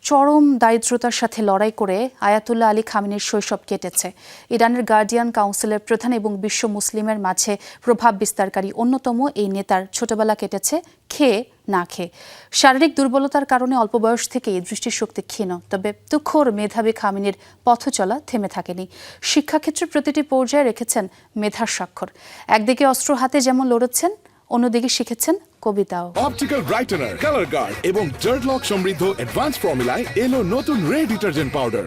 চরম দারিদ্রতার সাথে লড়াই করে আয়াতুল্লাহ আলী খামেনির শৈশব কেটেছে। ইরানের গার্ডিয়ান কাউন্সিলের প্রধান এবং বিশ্ব মুসলিমের মাঝে প্রভাব বিস্তারকারী অন্যতম এই নেতার ছোটবেলা কেটেছে খেয়ে না খেয়ে। শারীরিক দুর্বলতার কারণে অল্প বয়স থেকেই দৃষ্টিশক্তি ক্ষীণ, তবে তুখোড় মেধাবী খামেনির পথ চলা থেমে থাকেনি। শিক্ষাক্ষেত্রে প্রতিটি পর্যায়ে রেখেছেন মেধার স্বাক্ষর। একদিকে অস্ত্র হাতে যেমন লড়েছেন, অন্যদিকে শিখেছেন কবিতাও। অপটিক্যাল ব্রাইটেনার, কালার গার্ড এবং জার্ট লক সমৃদ্ধ অ্যাডভান্স ফর্মুলায় এলো নতুন রে ডিটারজেন্ট পাউডার।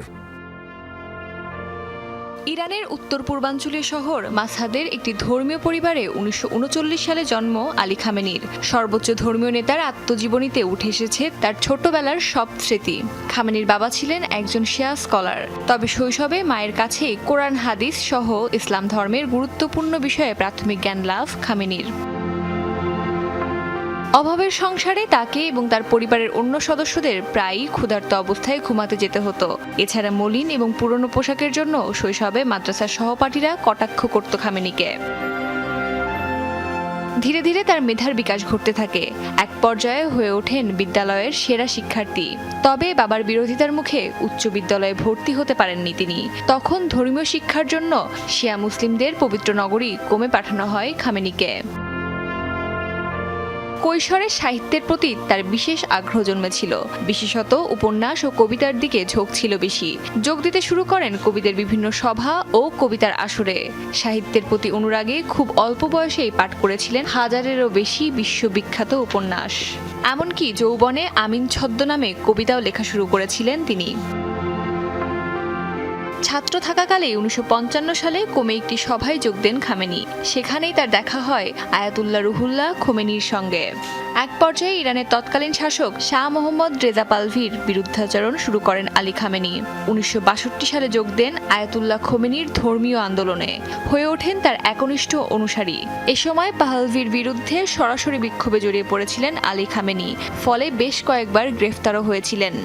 ইরানের উত্তর পূর্বাঞ্চলীয় শহর মাসহাদের একটি ধর্মীয় পরিবারে 1939 সালে জন্ম আলী খামেনির। সর্বোচ্চ ধর্মীয় নেতার আত্মজীবনীতে উঠে এসেছে তার ছোটবেলার সব স্মৃতি। খামেনির বাবা ছিলেন একজন শিয়া স্কলার, তবে শৈশবে মায়ের কাছেই কোরআন হাদিস সহ ইসলাম ধর্মের গুরুত্বপূর্ণ বিষয়ে প্রাথমিক জ্ঞান লাভ খামেনির। অভাবের সংসারে তাকে এবং তার পরিবারের অন্য সদস্যদের প্রায়ই ক্ষুধার্ত অবস্থায় ঘুমাতে যেতে হতো। এছাড়া মলিন এবং পুরনো পোশাকের জন্য শৈশবে মাদ্রাসার সহপাঠীরা কটাক্ষ করত খামেনিকে। ধীরে ধীরে তার মেধার বিকাশ ঘটতে থাকে। এক পর্যায়ে হয়ে ওঠেন বিদ্যালয়ের সেরা শিক্ষার্থী। তবে বাবার বিরোধিতার মুখে উচ্চ বিদ্যালয়ে ভর্তি হতে পারেননি তিনি। তখন ধর্মীয় শিক্ষার জন্য শিয়া মুসলিমদের পবিত্র নগরী কোমে পাঠানো হয় খামেনিকে। কৈশোরে সাহিত্যের প্রতি তার বিশেষ আগ্রহ জন্মেছিল, বিশেষত উপন্যাস ও কবিতার দিকে ঝোঁক ছিল বেশি। যোগ দিতে শুরু করেন কবিদের বিভিন্ন সভা ও কবিতার আসরে। সাহিত্যের প্রতি অনুরাগে খুব অল্প বয়সেই পাঠ করেছিলেন হাজারেরও বেশি বিশ্ববিখ্যাত উপন্যাস। এমনকি যৌবনে আমিন ছদ্মনামে কবিতাও লেখা শুরু করেছিলেন তিনি। ছাত্র থাকাকালে 1955 সালে কোমে একটি সভায় যোগ দেন খামেনি। সেখানেই তার দেখা হয় আয়াতুল্লাহ রুহুল্লাহ খোমেনির সঙ্গে। এক পর্যায়ে ইরানের তৎকালীন শাসক শাহ মোহাম্মদ রেজা পাহলভির বিরুদ্ধাচরণ শুরু করেন আলী খামেনি। 1962 সালে যোগ দেন আয়াতুল্লাহ খোমেনির ধর্মীয় আন্দোলনে, হয়ে ওঠেন তার একনিষ্ঠ অনুসারী। এ সময় পাহলভির বিরুদ্ধে সরাসরি বিক্ষোভে জড়িয়ে পড়েছিলেন আলী খামেনি, ফলে বেশ কয়েকবার গ্রেফতারও হয়েছিলেন।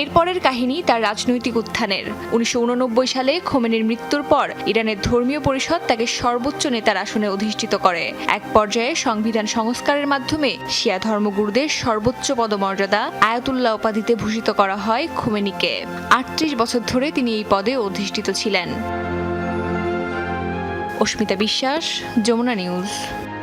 এরপরের কাহিনী তার রাজনৈতিক উত্থানের। 1989 সালে খোমেনির মৃত্যুর পর ইরানের ধর্মীয় পরিষদ তাকে সর্বোচ্চ নেতার আসনে অধিষ্ঠিত করে। এক পর্যায়ে সংবিধান সংস্কারের মাধ্যমে শিয়া ধর্মগুরুদের সর্বোচ্চ পদমর্যাদা আয়াতুল্লাহ উপাধিতে ভূষিত করা হয় খোমেনিকে। 38 বছর ধরে তিনি এই পদে অধিষ্ঠিত ছিলেন। অস্মিতা বিশ্বাস, যমুনা নিউজ।